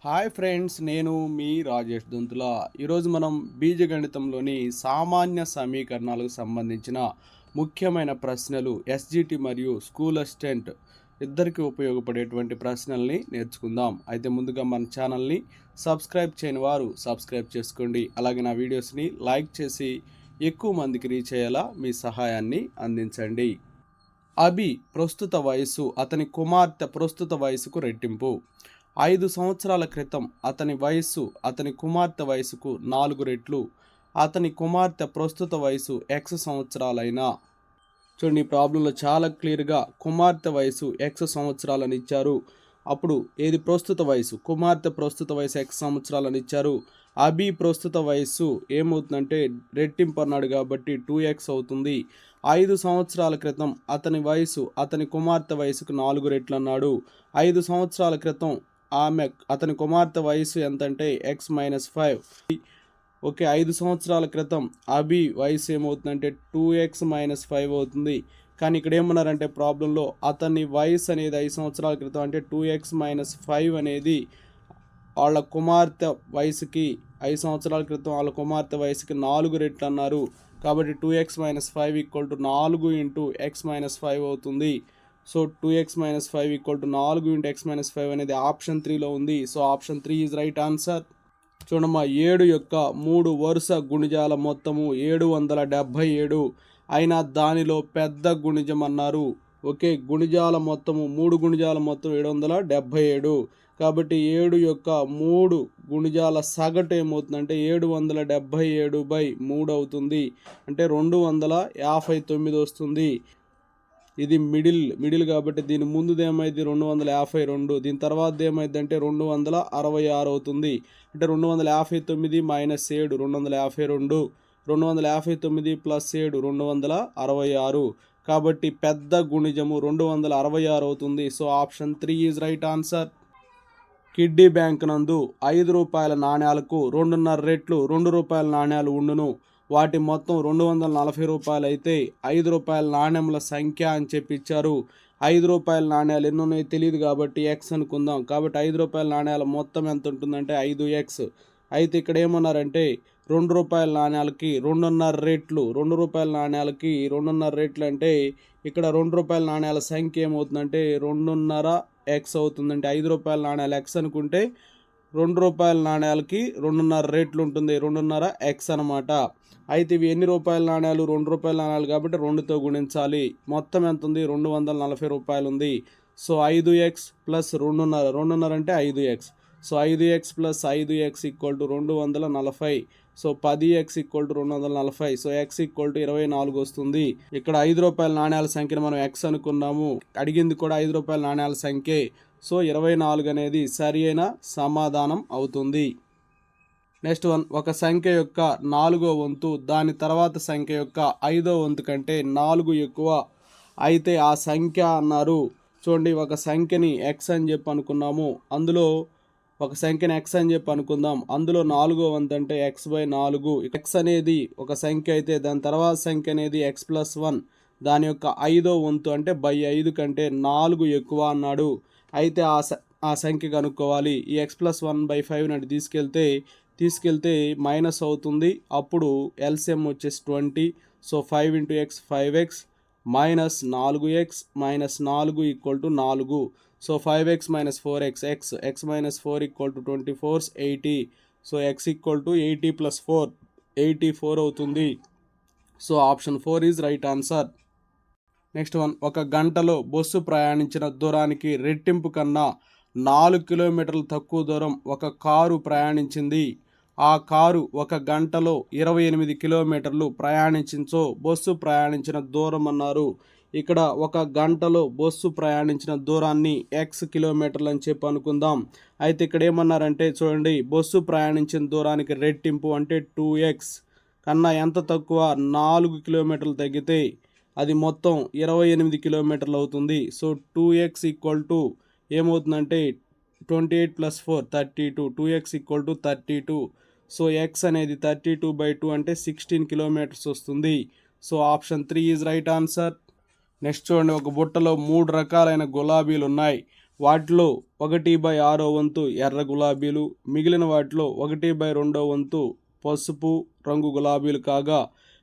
Hi friends, నేను మీ రాజేష్ దొంతుల. ఈరోజు మనం బీజగణితంలోని సామాన్య సమీకరణాలకు సంబంధించిన ముఖ్యమైన ప్రశ్నలు ఎస్జిటి మరియు స్కూల్ అసిస్టెంట్ ఇద్దరికి ఉపయోగపడేటువంటి ప్రశ్నల్ని నేర్చుకుందాం. అయితే ముందుగా మన ఛానల్ని సబ్స్క్రైబ్ చేయని వారు సబ్స్క్రైబ్ చేసుకోండి. అలాగే నా వీడియోస్ని లైక్ చేసి ఎక్కువ మందికి రీచ్ అయ్యేలా మీ సహాయాన్ని అందించండి. అభి ప్రస్తుత వయస్సు అతని కుమార్తె ప్రస్తుత వయసుకు రెట్టింపు. 5 సంవత్సరాల క్రితం అతని వయస్సు అతని కుమార్తె వయసుకు 4 రెట్లు. అతని కుమార్తె ప్రస్తుత వయసు ఎక్స్ సంవత్సరాలైన. చూడండి, ఈ ప్రాబ్లంలో చాలా క్లియర్గా కుమార్తె వయసు ఎక్స్ సంవత్సరాలని ఇచ్చారు. అప్పుడు ఏది ప్రస్తుత వయసు? కుమార్తె ప్రస్తుత వయసు ఎక్స్ సంవత్సరాలని ఇచ్చారు. అభి ప్రస్తుత వయస్సు ఏమవుతుందంటే రెట్టింపు అన్నాడు కాబట్టి 2x అవుతుంది. 5 సంవత్సరాల క్రితం అతని వయసు అతని కుమార్తె వయసుకు 4 రెట్లు అన్నాడు. 5 సంవత్సరాల క్రితం అతని కుమార్తె వయసు ఎంతంటే x-5. ఓకే, 5 సంవత్సరాల క్రితం అభి వయసు ఏమవుతుందంటే 2x-5 అవుతుంది. కానీ ఇక్కడ ఏమన్నారంటే ప్రాబ్లంలో అతని వయసు అనేది 5 సంవత్సరాల క్రితం అంటే 2x-5 అనేది వాళ్ళ కుమార్తె వయసుకి 5 సంవత్సరాల క్రితం వాళ్ళ కుమార్తె వయసుకి 4 రెట్లు అన్నారు. కాబట్టి 2x-5 = 4 × x-5 అవుతుంది. సో 2x-5 = 4 × x-5 అనేది ఆప్షన్ 3లో ఉంది. So option 3 is right answer. చూడమ్మా, 7 యొక్క 3 వరుస గుణిజాల మొత్తము 777 అయినా దానిలో పెద్ద గుణిజం అన్నారు. ఓకే, గుణిజాల మొత్తము 3 గుణిజాల మొత్తం 777. కాబట్టి 7 యొక్క 3 గుణిజాల సగటు ఏమవుతుందంటే 777/3 అవుతుంది. అంటే 259 వస్తుంది. ఇది మిడిల్ కాబట్టి దీని ముందుది ఏమైంది 252, దీని తర్వాత ఏమైంది అంటే 266 అవుతుంది. అంటే 259 - 7 252, 259 + 7 266. కాబట్టి పెద్ద గుణిజము 266 అవుతుంది. So option 3 is right answer. Kiddy bank నందు 5 రూపాయల నాణ్యాలకు 2.5 రెట్లు 2 రూపాయల నాణ్యాలు ఉండును. వాటి మొత్తం 240 రూపాయలు అయితే 5 రూపాయల నాణ్యముల సంఖ్య అని చెప్పి ఇచ్చారు. 5 రూపాయల నాణ్యాలు ఎన్ని ఉన్నాయో తెలియదు కాబట్టి ఎక్స్ అనుకుందాం. కాబట్టి 5 రూపాయల నాణ్యాల మొత్తం ఎంత ఉంటుందంటే 5x. అయితే ఇక్కడ ఏమన్నారంటే 2 రూపాయల నాణ్యాలకి 2.5 రెట్లు 2 రూపాయల నాణ్యాలకి 2.5 రెట్లు అంటే ఇక్కడ 2 రూపాయల నాణ్యాల సంఖ్య ఏమవుతుందంటే 2.5x అవుతుందంటే 5 రూపాయల నాణ్యాలు x అనుకుంటే 2 రూపాయల నాణ్యాలకి 2.5 రెట్లు ఉంటుంది, 2.5x అనమాట. అయితే ఇవి ఎన్ని రూపాయల నాణ్యాలు? 2 రూపాయల నాణ్యాలు కాబట్టి 2తో గుణించాలి. మొత్తం ఎంత ఉంది? 240 రూపాయలు ఉంది. సో 5x + 2.5, 2.5 అంటే 5x. So 5x + 5x = 240. So 10x = 240. So x = 24 వస్తుంది. ఇక్కడ 5 రూపాయల నాణ్యాల సంఖ్యను మనం x అనుకున్నాము. అడిగింది కూడా 5 రూపాయల నాణ్యాల సంఖ్యే. సో 24 అనేది సరి అయిన సమాధానం అవుతుంది. నెక్స్ట్ వన్, ఒక సంఖ్య యొక్క 4వ వంతు దాని తర్వాత సంఖ్య యొక్క 5వ వంతు కంటే 4 ఎక్కువ అయితే ఆ సంఖ్య అన్నారు. చూడండి, ఒక సంఖ్యని x అని చెప్పి అనుకున్నాము. అందులో ఒక సంఖ్యని x అని చెప్పి అనుకుందాం. అందులో 4వ వంతు అంటే x/4. x అనేది ఒక సంఖ్య అయితే దాని తర్వాత సంఖ్య అనేది x+1. దాని యొక్క 5వ వంతు అంటే 5 కంటే 4 ఎక్కువ అన్నాడు. అయితే ఆ సంఖ్య కనుక్కోవాలి. ఈ x+1/5 అంటే తీసుకెళ్తే మైనస్ అవుతుంది. అప్పుడు ఎల్సిఎం వచ్చేసి 20. So 5 × x 5x -4x -4 = 4. So 5x - 4x x - 4 = 24 80. So x = 80 + 4 84 అవుతుంది. So option 4 is right answer. Next one, ఒక గంటలో బస్సు ప్రయాణించిన దూరానికి రెట్టింపు కన్నా 4 కిలోమీటర్లు తక్కువ దూరం ఒక కారు ప్రయాణించింది. ఆ కారు ఒక గంటలో 28 కిలోమీటర్లు ప్రయాణించించో బస్సు ప్రయాణించిన దూరం అన్నారు. ఇక్కడ ఒక గంటలో బస్సు ప్రయాణించిన దూరాన్ని x కిలోమీటర్లు అని చెప్పి అనుకుందాం. అయితే ఇక్కడ ఏమన్నారంటే చూడండి, బస్సు ప్రయాణించిన దూరానికి రెట్టింపు అంటే 2x కన్నా ఎంత తక్కువ 4 కిలోమీటర్లు తగ్గితే అది మొత్తం 28 కిలోమీటర్లు అవుతుంది. సో 2x = ఏమవుతుందంటే 28 + 4 32. 2x = 32. సో x అనేది 32/2 అంటే 16 కిలోమీటర్స్ వస్తుంది. So option 3 is right answer. Next చూడండి, ఒక బుట్టలో 3 రకాలైన గులాబీలు ఉన్నాయి. వాటిలో 1/6 వంతు ఎర్ర గులాబీలు, మిగిలిన వాటిలో 1/2 వంతు పసుపు రంగు గులాబీలు కాగా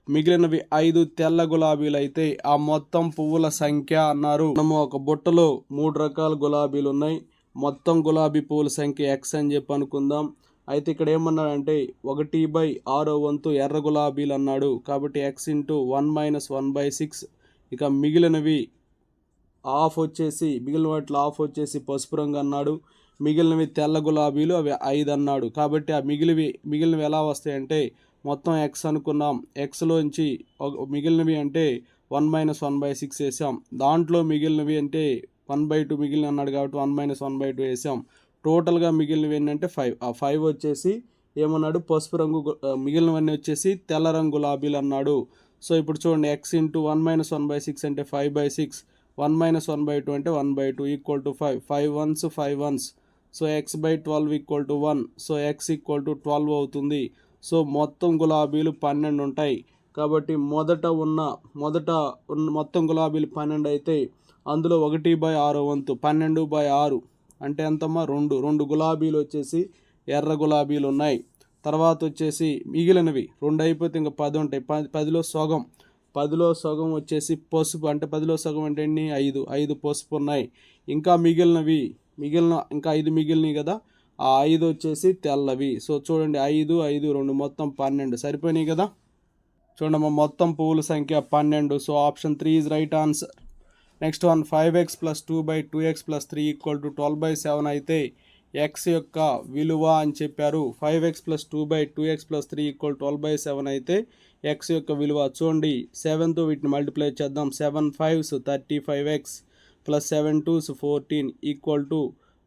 మిగిలినవి 5 తెల్ల గులాబీలు అయితే ఆ మొత్తం పువ్వుల సంఖ్య అన్నారు. మనము ఒక బుట్టలో 3 రకాల గులాబీలు ఉన్నాయి. మొత్తం గులాబీ పువ్వుల సంఖ్య X అని చెప్పి అనుకుందాం. అయితే ఇక్కడ ఏమన్నాడంటే 1/6 వంతు ఎర్ర గులాబీలు అన్నాడు. కాబట్టి X × 1 - 1/6. ఇక మిగిలినవి మిగిలిన వాటిలో హాఫ్ వచ్చేసి పసుపు రంగు అన్నాడు. మిగిలినవి తెల్ల గులాబీలు, అవి 5 అన్నాడు. కాబట్టి ఆ మిగిలినవి ఎలా వస్తాయంటే మొత్తం X అనుకున్నాం. Xలోంచి మిగిలినవి అంటే 1 - 1/6 వేసాం. దాంట్లో మిగిలినవి అంటే 1/2 మిగిలిన అన్నాడు కాబట్టి 1 - 1/2 వేసాం. టోటల్గా మిగిలినవి ఏంటంటే 5. ఆ 5 వచ్చేసి ఏమన్నాడు, పసుపు రంగు, మిగిలినవన్నీ వచ్చేసి తెల్ల రంగు గులాబీలు అన్నాడు. సో ఇప్పుడు చూడండి, X × 1 - 1/6 అంటే 5/6, 1 - 1/2 అంటే 1/2 equal to 5. 5 1s 5 1s. So X/12 equal to 1. So X equal to 12 అవుతుంది. సో మొత్తం గులాబీలు 12 ఉంటాయి. కాబట్టి మొదట ఉన్న మొత్తం గులాబీలు 12 అయితే అందులో 1/6 వంతు 12/6 అంటే ఎంతమ్మా, 2 గులాబీలు వచ్చేసి ఎర్ర గులాబీలు ఉన్నాయి. తర్వాత వచ్చేసి మిగిలినవి 2 అయిపోతే ఇంకా 10 ఉంటాయి. 10లో సగం వచ్చేసి పసుపు, అంటే 10లో సగం అంటే ఎన్ని, 5 పసుపు ఉన్నాయి. ఇంకా ఇంకా 5 మిగిలినవి కదా, ఆ 5 వచ్చేసి తెల్లవి. సో చూడండి, 5 5 2 మొత్తం 12 సరిపోయినాయి కదా. చూడమ్మా, మొత్తం పువ్వుల సంఖ్య 12. So option 3 is right answer. Next one, 5x + 2/2x + 3 = 12/7 అయితే x యొక్క విలువ అని చెప్పారు. 5x + 2/2x + 3 = 12/7 అయితే x యొక్క విలువ చూడండి, 7తో వీటిని మల్టిప్లై చేద్దాం. 7 5s 35x + 7 2s 14 =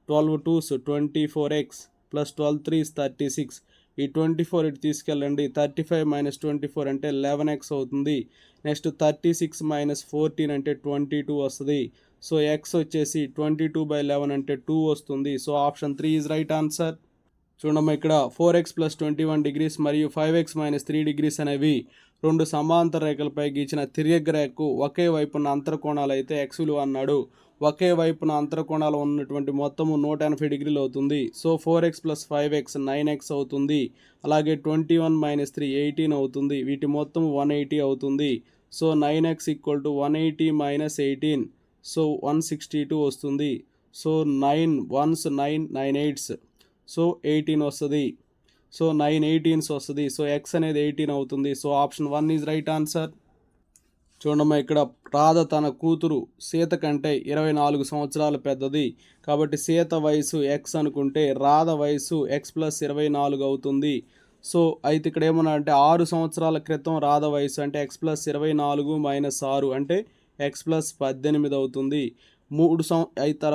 12 2s 24x + 12 3s 36. ఈ 24 ఇటు తీసుకెళ్ళండి. 35 - 24 అంటే 11x అవుతుంది. నెక్స్ట్ 36 - 14 అంటే 22 వస్తుంది. సో x వచ్చేసి 22/11 అంటే 2 వస్తుంది. So option 3 is right answer. చూడమ్మా, ఇక్కడ 4x + 21 degrees మరియు 5x - 3 degrees అనేవి 2 సమాంతర రేఖలపై గీచిన తిర్యగ్రేఖకు ఒకే వైపున అంతరకోణాలు అయితే x విలువ అన్నాడు. ఒకే వైపున అంతరకోణాలు ఉన్నటువంటి మొత్తము 180 డిగ్రీలు అవుతుంది. సో 4x + 5x 9x అవుతుంది. అలాగే 21 - 3 18 అవుతుంది. వీటి మొత్తం 180 అవుతుంది. సో 9x = 180 - 18, సో 162 వస్తుంది. సో 9 1s 9 9 8s, సో 18 వస్తుంది. సో 9 18s వస్తుంది. సో x అనేది 18 అవుతుంది. So option 1 is right answer. చూడమ్మా, ఇక్కడ రాధ తన కూతురు సీత కంటే 24 సంవత్సరాలు పెద్దది. కాబట్టి సీత వయసు x అనుకుంటే రాధ వయసు x + 24 అవుతుంది. సో అయితే ఇక్కడ ఏమన్నా అంటే 6 సంవత్సరాల క్రితం రాధ వయసు అంటే x + 24 - 6 అంటే x + 18 అవుతుంది.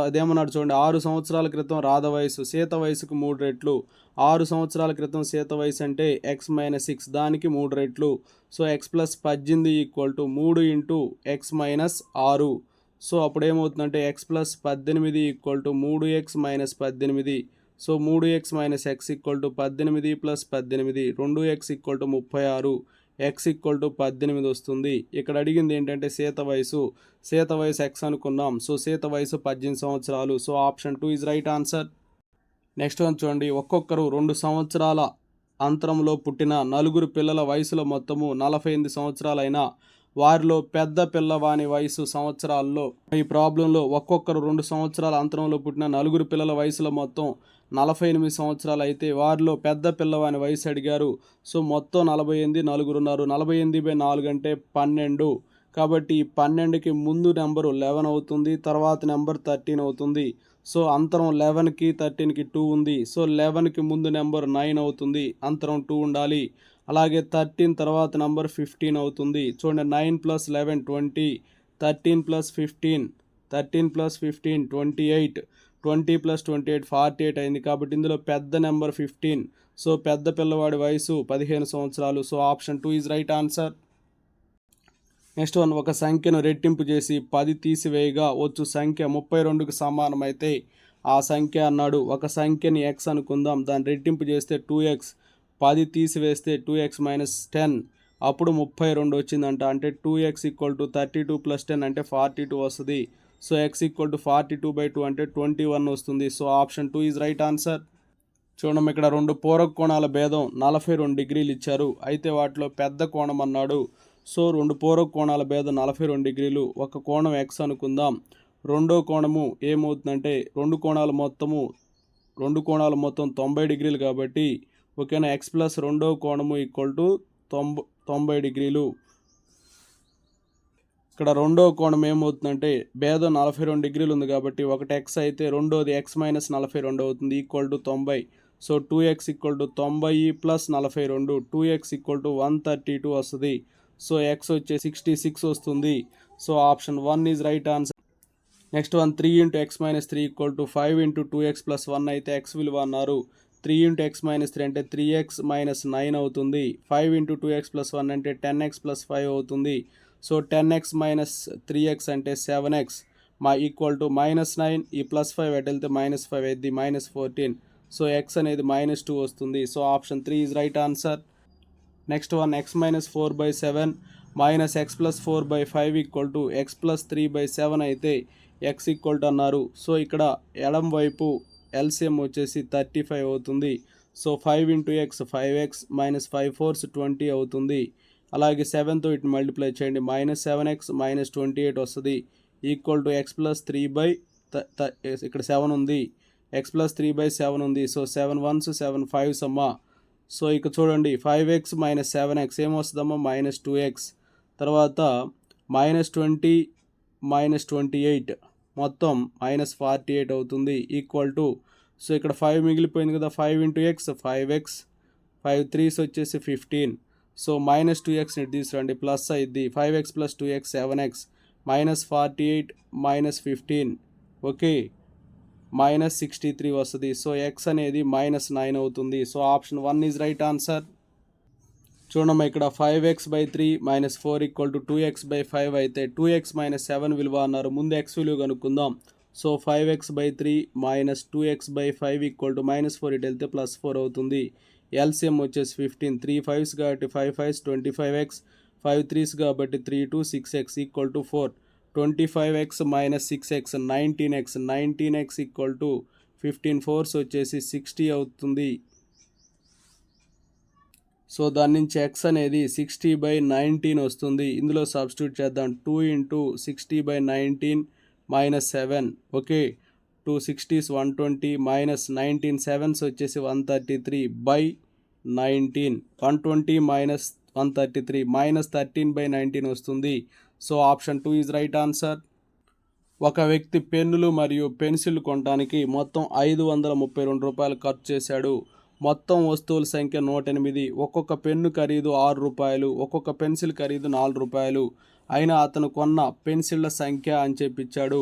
అదేమన్నాడు చూడండి, 6 సంవత్సరాల క్రితం రాధ వయసు సీత వయసుకు 3 రెట్లు. 6 సంవత్సరాల క్రితం సీత వయసు అంటే x - 6, దానికి 3 రెట్లు. So x + 18 = 3 × x - 6. సో అప్పుడు ఏమవుతుందంటే x + 18 = 3x - 18. So 3x - x = 18 + 18, 2x = 36, x = 18 వస్తుంది. ఇక్కడ అడిగింది ఏంటంటే సీత వయసు x అనుకున్నాం. సో సీత వయసు 18 సంవత్సరాలు. So option 2 is right answer. Next one చూడండి, ఒక్కొక్కరు 2 సంవత్సరాల అంతరంలో పుట్టిన 4 పిల్లల వయసుల మొత్తము 48 సంవత్సరాలైన వారిలో పెద్ద పిల్లవాని వయసు సంవత్సరాల్లో. ఈ ప్రాబ్లంలో ఒక్కొక్కరు 2 సంవత్సరాల అంతరంలో పుట్టిన 4 పిల్లల వయసుల మొత్తం 48 సంవత్సరాలు అయితే వారిలో పెద్ద పిల్లవాని వయసు అడిగారు. సో మొత్తం 48, నలుగురు ఉన్నారు. 48/4 అంటే 12. కాబట్టి ఈ 12కి ముందు నెంబరు 11 అవుతుంది, తర్వాత నెంబర్ 13 అవుతుంది. సో అంతరం 11కి 13కి 2 ఉంది. సో 11కి ముందు నెంబర్ 9 అవుతుంది, అంతరం 2 ఉండాలి. అలాగే 13 తర్వాత నెంబర్ 15 అవుతుంది. చూడండి, 9 + 11 20, 13 + 15 28, 20 + 28 48 అయింది. కాబట్టి ఇందులో పెద్ద నెంబర్ 15. సో పెద్ద పిల్లవాడి వయసు 15 సంవత్సరాలు. So option 2 is right answer. Next one, ఒక సంఖ్యను రెట్టింపు చేసి 10 తీసివేయగా వచ్చు సంఖ్య 32కి సమానమైతే ఆ సంఖ్య అన్నాడు. ఒక సంఖ్యని x అనుకుందాం, దాన్ని రెట్టింపు చేస్తే 2x, 10 తీసివేస్తే 2x - 10, అప్పుడు 32 వచ్చిందంట. అంటే 2x = 32 + 10 అంటే 42 వస్తుంది. సో ఎక్స్ ఈక్వల్ టు 42/2 అంటే 21 వస్తుంది. So option 2 is right answer. చూడండి ఇక్కడ రెండు పూరక కోణాల భేదం 42 డిగ్రీలు ఇచ్చారు. అయితే వాటిలో పెద్ద కోణం అన్నాడు. సో రెండు పూరక కోణాల భేదం 42 డిగ్రీలు. ఒక కోణం ఎక్స్ అనుకుందాం. రెండో కోణము ఏమవుతుందంటే రెండు కోణాలు మొత్తం 90 డిగ్రీలు కాబట్టి ఓకేనా, ఎక్స్ ప్లస్ రెండో కోణము ఈక్వల్ టు 90 డిగ్రీలు. ఇక్కడ రెండో కోణం ఏమవుతుందంటే భేదం 42 డిగ్రీలు ఉంది కాబట్టి ఒకటి ఎక్స్ అయితే రెండోది ఎక్స్ మైనస్ 42 అవుతుంది equal to 90. So 2x equal to 90 plus 42, 2x equal to 132 వస్తుంది. సో ఎక్స్ వచ్చే 66 వస్తుంది. So option 1 is right answer. Next one 3 into X minus 3 equal to 5 into 2x plus 1 అయితే ఎక్స్ విలువ అన్నారు. 3 into X minus 3 అంటే 3x minus 9 అవుతుంది. 5 into 2x plus 1 అంటే 10x plus 5 అవుతుంది. సో 10x మైనస్ 3x అంటే 7x ఈక్వల్ టు -9. ఈ plus 5 ఎటు వెళ్తే -5 అయింది, -14. సో ఎక్స్ అనేది -2 వస్తుంది. So option 3 is right answer. Next one X minus 4/7 minus X plus 4/5 equal to X plus 3/7 అయితే ఎక్స్ ఈక్వల్ టు అన్నారు. సో ఇక్కడ ఎడం వైపు ఎల్సిఎం వచ్చేసి 35 అవుతుంది. So 5 into X 5x minus 5 4s 20 అవుతుంది. అలాగే 7తో ఇటు మల్టిప్లై చేయండి, -7x మైనస్ 28 వస్తుంది ఈక్వల్ టు ఎక్స్ ప్లస్ 3 ఇక్కడ 7 ఉంది, ఎక్స్ ప్లస్ 3/7 ఉంది. సో 7 1s 7 5s అమ్మా. సో ఇక చూడండి 5x మైనస్ 7x ఏమొస్తుందమ్మా -2x. తర్వాత -20 మైనస్ 28 మొత్తం -48 అవుతుంది ఈక్వల్ టు, సో ఇక్కడ 5 మిగిలిపోయింది కదా, 5 ఇంటూ ఎక్స్ 5x 5 3s వచ్చేసి 15. సో -2x ని తీసుకురండి, ప్లస్ అయింది 5x plus 2x 7x -48 -15 okay -63 వస్తుంది. సో ఎక్స్ అనేది -9 అవుతుంది. So option 1 is right answer. చూడమ్మా ఇక్కడ 5x/3 - 4 ఈక్వల్ టు 2x/5 అయితే 2x - 7 విలువ అన్నారు. ముందు ఎక్స్ విలువ కనుక్కుందాం. So 5x/3 - 2x/5 equal to -4 ఇటు వెళ్తే +4 అవుతుంది. ఎల్సిఎం వచ్చేసి 15, 3 5s కాబట్టి 5 5s 25x, 5 3s కాబట్టి 3 2 6x equal to 4. 25x - 6x 19x, 19x equal to 15 4s వచ్చేసి 60 అవుతుంది. సో దాని నుంచి ఎక్స్ అనేది 60/19 వస్తుంది. ఇందులో సబ్స్టిట్యూట్ చేద్దాం. 2 ఇంటూ 60/19 -7 ఓకే, 2 60s 120 -19 7s వచ్చేసి 133/19, 120 - 133 -13/19 వస్తుంది. So option 2 is right answer. ఒక వ్యక్తి పెన్నులు మరియు పెన్సిల్ కొనడానికి మొత్తం 532 రూపాయలు ఖర్చు చేశాడు. మొత్తం వస్తువుల సంఖ్య 108. ఒక్కొక్క పెన్ను ఖరీదు 6 రూపాయలు, ఒక్కొక్క పెన్సిల్ ఖరీదు 4 రూపాయలు. అయినా అతను కొన్న పెన్సిళ్ల సంఖ్య అని చెప్పిచ్చాడు.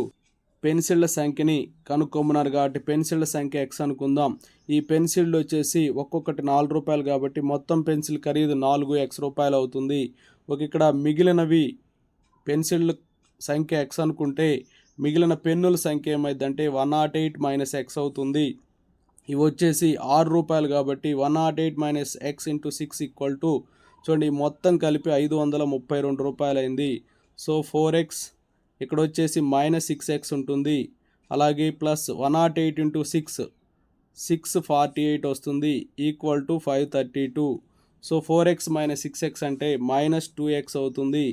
పెన్సిళ్ల సంఖ్యని కనుక్కోమన్నారు కాబట్టి పెన్సిళ్ల సంఖ్య ఎక్స్ అనుకుందాం. ఈ పెన్సిళ్ళు వచ్చేసి ఒక్కొక్కటి 4 రూపాయలు కాబట్టి మొత్తం పెన్సిల్ ఖరీదు 4x రూపాయలు అవుతుంది. ఇక్కడ మిగిలినవి పెన్సిళ్ళ సంఖ్య ఎక్స్ అనుకుంటే మిగిలిన పెన్నుల సంఖ్య ఏమైందంటే 108 - x అవుతుంది. ఇవి వచ్చేసి 6 రూపాయలు కాబట్టి 108 - x ఇంటూ 6 ఈక్వల్ టు, చూడండి మొత్తం కలిపి 532 రూపాయలు అయింది. సో 4x ఇక్కడ వచ్చేసి -6x ఉంటుంది. అలాగే ప్లస్ 108 ఇంటూ 6 648 వస్తుంది equal to 532. So 4x - 6x అంటే -2x అవుతుంది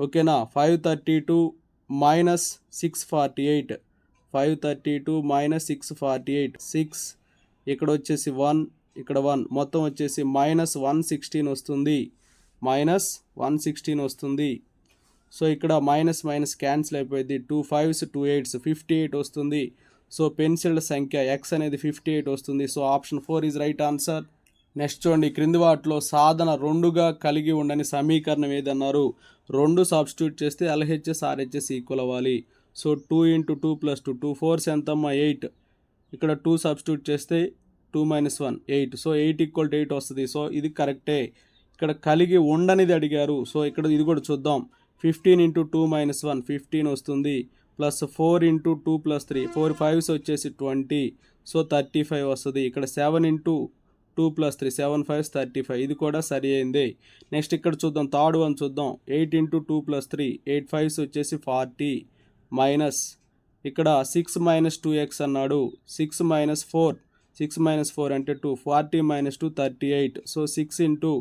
ఓకేనా. 532 - 648, 532 - 648 6 ఇక్కడ వచ్చేసి 1 ఇక్కడ 1 మొత్తం వచ్చేసి -116 వస్తుంది, -116 వస్తుంది. సో ఇక్కడ మైనస్ క్యాన్సిల్ అయిపోయింది. 2 5s 2 8s 58 వస్తుంది. సో పెన్సిళ్ళ సంఖ్య ఎక్స్ అనేది 58 వస్తుంది. So option 4 is right answer. Next చూడండి క్రింది వాటిలో సాధన 2గా కలిగి ఉండని సమీకరణం ఏదన్నారు. 2 సబ్స్టిట్యూట్ చేస్తే LHS RHS ఈక్వల్ అవ్వాలి. సో 2 × 2 + 2 2 4s ఎంతమ్మా 8. ఇక్కడ 2 సబ్స్టిట్యూట్ చేస్తే 2 - 1 8. సో 8 = 8 వస్తుంది. సో ఇది కరెక్టే. ఇక్కడ కలిగి ఉండనిది అడిగారు. సో ఇక్కడ ఇది కూడా చూద్దాం. 15 × 2 - 1 15 వస్తుంది. ప్లస్ 4 × 2 + 3 4 5s వచ్చేసి 20. సో 35 వస్తుంది. ఇక్కడ 7 × 2 + 3 7 5s 35. ఇది కూడా సరి అయింది. నెక్స్ట్ ఇక్కడ చూద్దాం థర్డ్ వన్ చూద్దాం. 8 × 2 + 3 8 5s వచ్చేసి 40. మైనస్ ఇక్కడ 6 మైనస్ 2x అన్నాడు, 6 మైనస్ 4, 6 మైనస్ 4 అంటే 2, 40 minus 2 38. So 6 into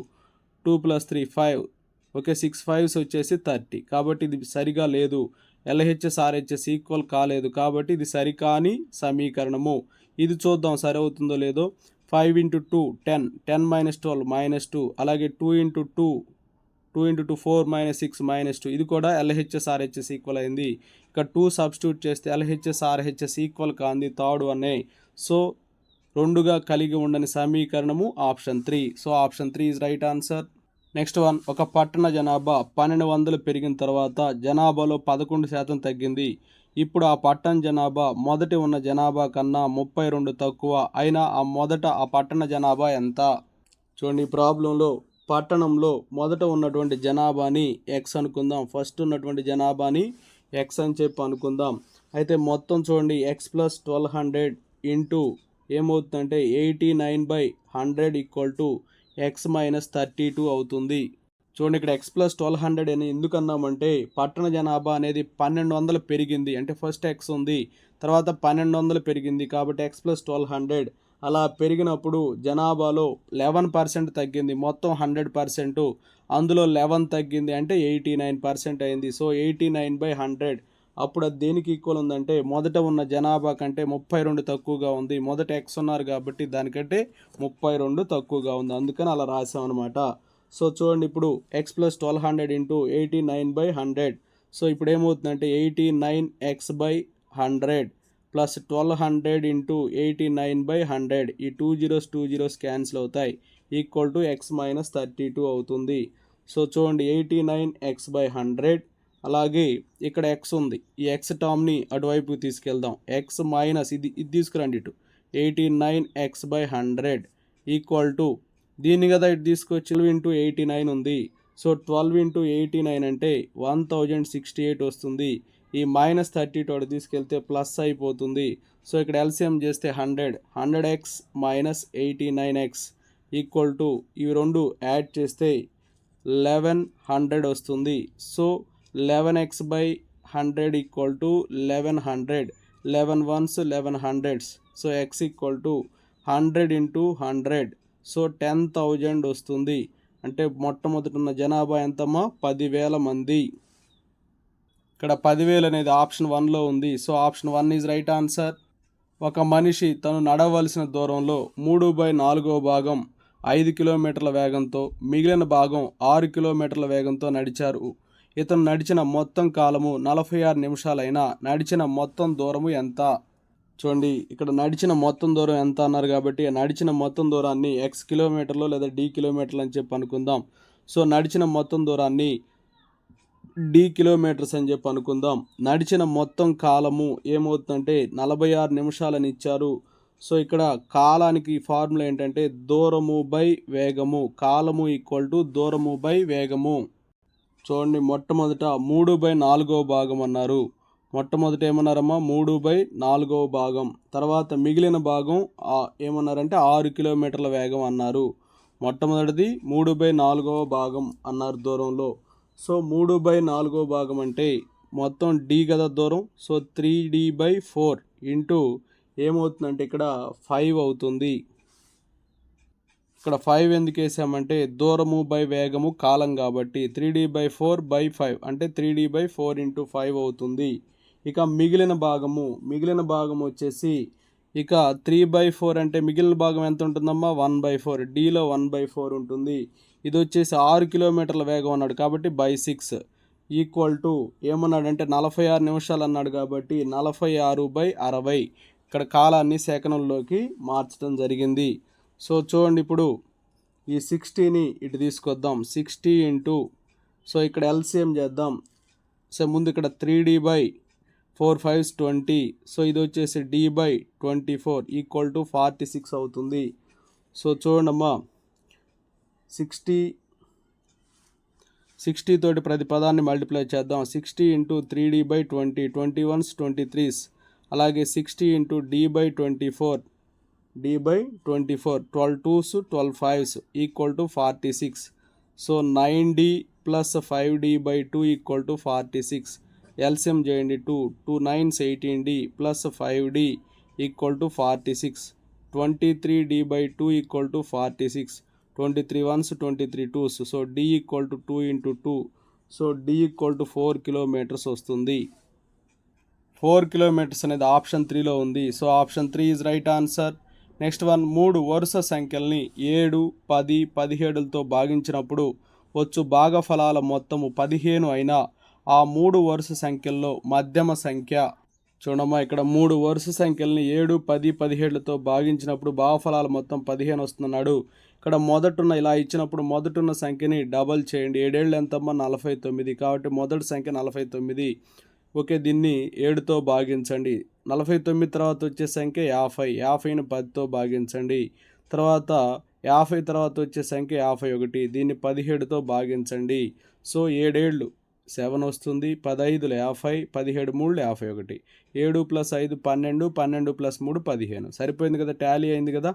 2 plus 3 5. Okay, 6 5s వచ్చేసి 30. కాబట్టి ఇది సరిగా లేదు, LHS RHS ఈక్వల్ కాలేదు, కాబట్టి ఇది సరికాని సమీకరణము. ఇది చూద్దాం సరి అవుతుందో లేదో. 5 ఇంటూ 2 10, 10 మైనస్ 12 మైనస్ 2, అలాగే 2 ఇంటూ 2 4 మైనస్ 6 మైనస్ 2, ఇది కూడా LHS RHS ఈక్వల్ అయింది. ఇక్కడ 2 సబ్స్టిట్యూట్ చేస్తే LHS RHS ఈక్వల్ కాంది, థర్డ్ వన్. సో రెండుగా కలిగి ఉండని సమీకరణము option 3. So option 3 is right answer. Next one, ఒక పట్టణ జనాభా 1200 పెరిగిన తర్వాత జనాభాలో 11% తగ్గింది. ఇప్పుడు ఆ పట్టణ జనాభా మొదటి ఉన్న జనాభా కన్నా 32 తక్కువ అయినా ఆ పట్టణ జనాభా ఎంత? చూడండి, ఈ ప్రాబ్లంలో పట్టణంలో మొదట ఉన్నటువంటి జనాభాని ఎక్స్ అనుకుందాం, ఫస్ట్ ఉన్నటువంటి జనాభాని ఎక్స్ అని చెప్పి అనుకుందాం. అయితే మొత్తం చూడండి, ఎక్స్ ప్లస్ 1200 ఇంటూ ఏమవుతుందంటే 89/100 ఈక్వల్ టు ఎక్స్ మైనస్ 32 అవుతుంది. చూడండి, ఇక్కడ ఎక్స్ ప్లస్ 1200 అని ఎందుకు అన్నామంటే పట్టణ జనాభా అనేది 1200 పెరిగింది, అంటే ఫస్ట్ ఎక్స్ ఉంది, తర్వాత 1200 పెరిగింది, కాబట్టి ఎక్స్ ప్లస్ 1200. అలా పెరిగినప్పుడు జనాభాలో 11% తగ్గింది, మొత్తం 100%, అందులో 11 తగ్గింది అంటే 89% అయింది. సో 89/100. అప్పుడు అది దేనికి ఈక్వల్ ఉందంటే మొదట ఉన్న జనాభా కంటే 32 తక్కువగా ఉంది. మొదట ఎక్స్ ఉన్నారు కాబట్టి దానికంటే 32 తక్కువగా ఉంది, అందుకని అలా రాసామన్నమాట. సో చూడండి, ఇప్పుడు ఎక్స్ ప్లస్ 1200 ఇంటూ 89/100. సో ఇప్పుడు ఏమవుతుందంటే 89x/100 ప్లస్ 1200 ఇంటూ 89/100. ఈ 2 zeros క్యాన్సిల్ అవుతాయి, ఈక్వల్ టు ఎక్స్ మైనస్ 32 అవుతుంది. సో చూడండి, 89x/100. అలాగే ఇక్కడ ఎక్స్ ఉంది, ఈ ఎక్స్ టర్మ్ని అటువైపుకి తీసుకెళ్దాం, ఎక్స్ మైనస్ ఇది తీసుకురండి ఇటు, 89x/100 ఈక్వల్ టు దీన్ని కదా ఇటు తీసుకొచ్చి 12 ఇంటూ 89 ఉంది. సో 12 ఇంటూ 89 అంటే 1068 వస్తుంది. ఈ మైనస్ 32 తీసుకెళ్తే ప్లస్ అయిపోతుంది. సో ఇక్కడ ఎల్సిఎం చేస్తే 100x minus 89x equal to ఇవి రెండు యాడ్ చేస్తే 1100 వస్తుంది. So 11x/100 equal to 1100, 11 ones 1100s. So x equal to 100 into 100, so 10,000 వస్తుంది. అంటే మొట్టమొదటి ఉన్న జనాభా ఎంతమ్మా? 10,000 మంది. ఇక్కడ 10,000 అనేది ఆప్షన్ 1లో ఉంది. So option 1 is right answer. ఒక మనిషి తను నడవలసిన దూరంలో 3/4 భాగం 5 కిలోమీటర్ల వేగంతో, మిగిలిన భాగం 6 కిలోమీటర్ల వేగంతో నడిచారు. ఇతను నడిచిన మొత్తం కాలము 46 నిమిషాలైనా నడిచిన మొత్తం దూరము ఎంత? చూడండి, ఇక్కడ నడిచిన మొత్తం దూరం ఎంత అన్నారు కాబట్టి నడిచిన మొత్తం దూరాన్ని ఎక్స్ కిలోమీటర్లు లేదా డి కిలోమీటర్లు అని చెప్పి అనుకుందాం. సో నడిచిన మొత్తం దూరాన్ని డి కిలోమీటర్స్ అని చెప్పి అనుకుందాం. నడిచిన మొత్తం కాలము ఏమవుతుందంటే 46 నిమిషాలని ఇచ్చారు. సో ఇక్కడ కాలానికి ఫార్ములా ఏంటంటే దూరము బై వేగము, కాలము ఈక్వల్ టు దూరము బై వేగము. చూడండి, మొట్టమొదట 3/4 భాగం అన్నారు, మొట్టమొదట ఏమన్నారమ్మా 3/4 భాగం, తర్వాత మిగిలిన భాగం ఏమన్నారంటే 6 కిలోమీటర్ల వేగం అన్నారు. మొట్టమొదటిది 3/4 భాగం అన్నారు దూరంలో. సో 3/4 భాగం అంటే మొత్తం డి కదా దూరం, సో 3d/4 ఇంటూ ఏమవుతుందంటే ఇక్కడ 5 అవుతుంది. ఇక్కడ 5 ఎందుకు వేసామంటే దూరము బై వేగము కాలం కాబట్టి 3d/4/5 అంటే 3d/4 ఇంటూ 5 అవుతుంది. ఇక మిగిలిన భాగం వచ్చేసి ఇక 3/4 అంటే మిగిలిన భాగం ఎంత ఉంటుందమ్మా 1/4, డీలో 1/4 ఉంటుంది. ఇది వచ్చేసి 6 కిలోమీటర్ల వేగం అన్నాడు కాబట్టి /6 ఈక్వల్ టు ఏమన్నాడంటే 46 నిమిషాలు అన్నాడు కాబట్టి 46/60. ఇక్కడ కాలాన్ని సెకనుల్లోకి మార్చడం జరిగింది. సో చూడండి, ఇప్పుడు ఈ 60ని ఇటు తీసుకొద్దాం, 60 ఇంటూ, సో ఇక్కడ ఎల్సిఎం చేద్దాం. సో ముందు ఇక్కడ 3d/4 5s 20, సో ఇది వచ్చేసి d/24 ఈక్వల్ టు 46 అవుతుంది. సో చూడండి అమ్మా, 60 తోటి ప్రతి పదాన్ని మల్టిప్లై చేద్దాం. 60 ఇంటూ 3d/20, 21s 23s, అలాగే 60 into d/24, 12 2s 12 5s equal to 46. So 9d plus 5d/2 equal to 46. LCM చేయండి 2, 2 9s 18d plus 5d equal to 46. 23d/2 equal to 46. 23 1s 23 2s. So d equal to 2 into 2. So d equal to 4 kilometres వస్తుంది. 4 kilometres అనేది option 3లో ఉంది. So option 3 is right answer. Next one, 3 వరుస సంఖ్యల్ని 7, 10, 17లతో భాగించినప్పుడు వచ్చు భాగఫలాల మొత్తము 15 అయినా ఆ 3 వరుస సంఖ్యల్లో మధ్యమ సంఖ్య. చూడమ్మా, ఇక్కడ 3 వరుస సంఖ్యల్ని 7, 10, 17లతో భాగించినప్పుడు భాగఫలాల మొత్తం 15 వస్తున్నాడు. ఇక్కడ మొదటున్న ఇలా ఇచ్చినప్పుడు మొదటున్న సంఖ్యని డబల్ చేయండి. 7 ఏళ్ళు ఎంతమ్మా? 49. కాబట్టి మొదటి సంఖ్య 49. ఓకే, దీన్ని 7తో భాగించండి. 49 తర్వాత వచ్చే సంఖ్య 50. 50ని 10తో భాగించండి. తర్వాత 50 తర్వాత వచ్చే సంఖ్య 51. దీన్ని 17తో భాగించండి. సో 7 ఏళ్ళు 7 వస్తుంది. 15 50, 17 3 51. 7 + 5 12, 12 + 3 15. సరిపోయింది కదా, టాలీ అయింది కదా.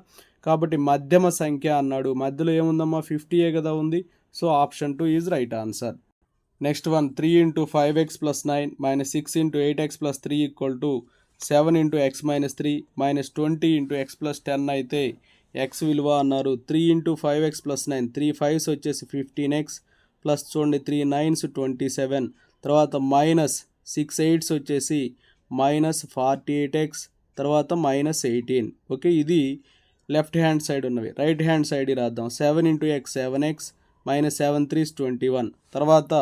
కాబట్టి మధ్యమ సంఖ్య అన్నాడు. మధ్యలో ఏముందమ్మా? 50 కదా ఉంది. So option 2 is right answer. Next one, 3 × 5x + 9 - 6 × 8x + 3 = 7 × x - 3 - 20 × x + 10 అయితే x విలువ అన్నారు. 3 × 5x + 9, 3 5s వచ్చేసి 15x ప్లస్ చూడండి 3 9s 27, తర్వాత -6 8s వచ్చేసి -48x, తర్వాత -18. ఓకే, ఇది లెఫ్ట్ హ్యాండ్ సైడ్ ఉన్నవి. రైట్ హ్యాండ్ సైడ్ రాద్దాం. 7 × x 7x -7 3s 21, తర్వాత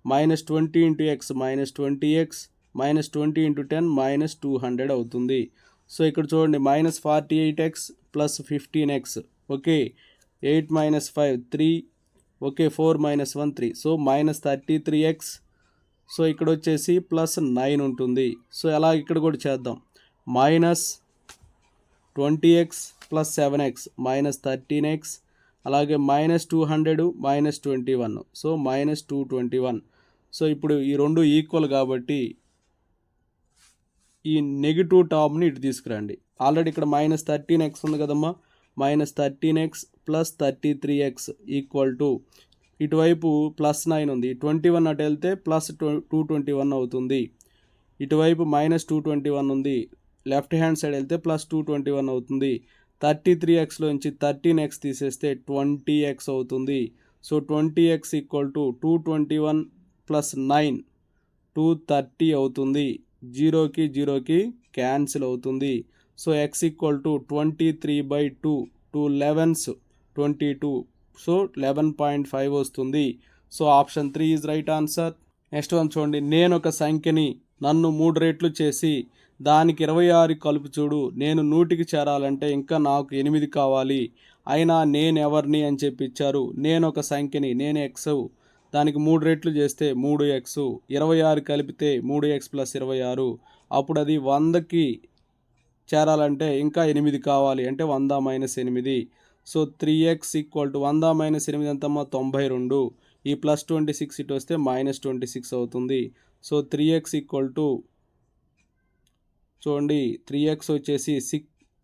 -20 × x -20x, -20 × 10 -200 అవుతుంది. సో ఇక్కడ చూడండి -48x + 15x. Okay, 8 - 5 3. Okay, 4 - 1 3. So -33x. So ఇక్కడ వచ్చేసి +9 ఉంటుంది. సో ఎలా ఇక్కడ కూడా చేద్దాం. -20x + 7x -13x, అలాగే -200 -21. సో -221. సో ఇప్పుడు ఈ రెండు ఈక్వల్ కాబట్టి ఈ నెగిటివ్ టర్మ్ని ఇటు తీసుకురండి. ఆల్రెడీ ఇక్కడ -13x ఉంది కదమ్మా. -13x + 33x = ఇటువైపు +9 ఉంది. 21 అటు వెళ్తే +221 అవుతుంది. ఇటువైపు -221 ఉంది. లెఫ్ట్ హ్యాండ్ సైడ్ వెళ్తే +221 అవుతుంది. 33xలోంచి 13x తీసేస్తే 20x అవుతుంది. సో 20x = 221 + 9 230 అవుతుంది. 0కి 0కి క్యాన్సిల్ అవుతుంది. So x = 23/2, 2 11s 22. సో 11.5 వస్తుంది. So option 3 is right answer. Next one చూడండి, నేను ఒక సంఖ్యని నన్ను 3 రెట్లు చేసి దానికి 26 కలుపు చూడు. నేను 100కి చేరాలంటే ఇంకా నాకు 8 కావాలి. అయినా నేను ఎవరిని అని చెప్పి ఇచ్చారు. నేను ఒక సంఖ్యని, నేను x, దానికి 3 రెట్లు చేస్తే 3x, 26 కలిపితే 3x + 26. అప్పుడు అది 100కి చేరాలంటే ఇంకా 8 కావాలి. అంటే 100 - 8. సో 3x = 100 - 8 ఎంతమ్మా? 92. ఈ +26 ఇటు వస్తే -26 అవుతుంది. సో 3x = చూడండి 3x వచ్చేసి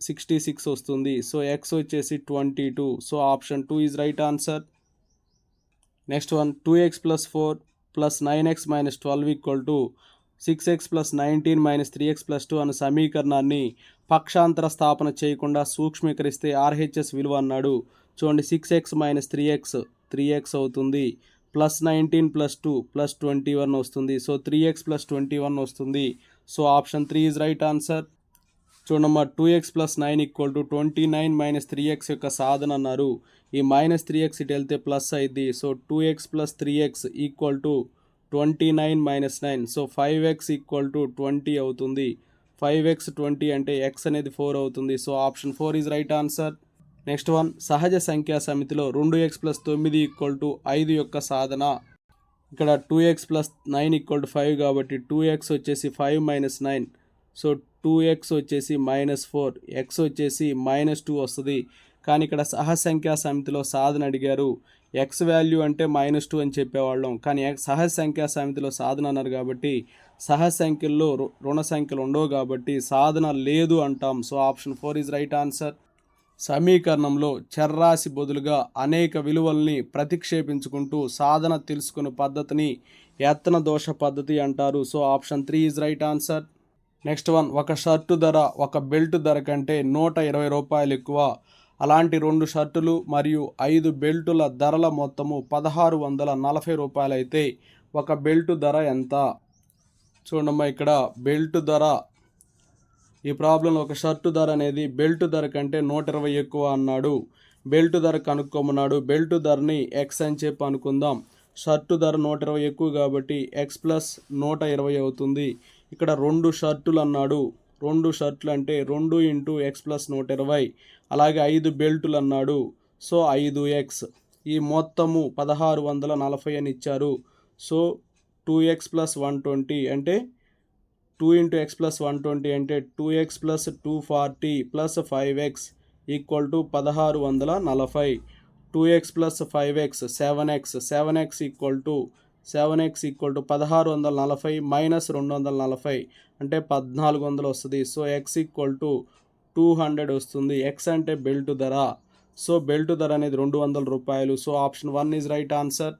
66 వస్తుంది. సో x వచ్చేసి 22. So option 2 is right answer. Next one, 2x + 4 + 9x - 12 = 6x + 19 - 3x + 2 అనే సమీకరణాన్ని పక్షాంతర స్థాపన చేయకుండా సూక్ష్మీకరిస్తే RHS విలువ అన్నాడు. చూడండి 6x - 3x 3x అవుతుంది. +19 + 2 +21 వస్తుంది. సో 3x + 21 వస్తుంది. So option 3 is right answer. చూడమ్మా, 2x + 9 = 29 - 3x యొక్క సాధన అన్నారు. ఈ -3x ఇటు వెళ్తే ప్లస్ అయింది. So 2x + 3x = 29 - 9. So 5x = 20 అవుతుంది. 5x 20 అంటే x అనేది 4 అవుతుంది. So option 4 is right answer. Next one, సహజ సంఖ్యా సమితిలో 2x + 9 = 5 యొక్క సాధన. ఇక్కడ 2x + 9 = 5 కాబట్టి 2x వచ్చేసి 5 - 9. సో 2x వచ్చేసి -4, x వచ్చేసి -2 వస్తుంది. కానీ ఇక్కడ సహజ సంఖ్యా సమితిలో సాధన అడిగారు. x వాల్యూ అంటే -2 అని చెప్పేవాళ్ళం. కానీ సహజ సంఖ్యా సమితిలో సాధన అన్నారు కాబట్టి సహజ సంఖ్యల్లో రుణ సంఖ్యలు ఉండవు కాబట్టి సాధన లేదు అంటాం. So option 4 is right answer. సమీకరణంలో చర్రాశి బదులుగా అనేక విలువల్ని ప్రతిక్షేపించుకుంటూ సాధన తెలుసుకునే పద్ధతిని యత్న దోష పద్ధతి అంటారు. So option 3 is right answer. Next one, ఒక షర్టు ధర ఒక బెల్ట్ ధర కంటే 120 రూపాయలు ఎక్కువ. అలాంటి 2 షర్టులు మరియు 5 బెల్టుల ధరల మొత్తము 1640 రూపాయలు అయితే ఒక బెల్టు ధర ఎంత? చూడమ్మా, ఇక్కడ బెల్ట్ ధర, ఈ ప్రాబ్లంలో ఒక షర్టు ధర అనేది బెల్ట్ ధర కంటే 120 ఎక్కువ అన్నాడు. బెల్ట్ ధర కనుక్కోమన్నాడు. బెల్ట్ ధరని ఎక్స్ అని చెప్పి అనుకుందాం. షర్టు ధర 120 ఎక్కువ కాబట్టి ఎక్స్ ప్లస్ 120 అవుతుంది. ఇక్కడ 2 షర్టులు అన్నాడు. 2 షర్టులు అంటే 2 ఇంటూ ఎక్స్ ప్లస్ 120. అలాగే 5 బెల్టులు అన్నాడు. So 5x. ఈ మొత్తము 1640 అని ఇచ్చారు. సో 2x ప్లస్ 120 అంటే 2 ఇంటూ ఎక్స్ ప్లస్ 120 అంటే 2x plus 240 plus 5x equal to 1640. 2x plus 5x 7x. 7x equal to 1640 minus 240 అంటే 1400 వస్తుంది. సో x ఈక్వల్ టు 200 వస్తుంది. x అంటే బెల్ట్ ధర. సో బెల్ట్ ధర అనేది 200 రూపాయలు. So option 1 is right answer.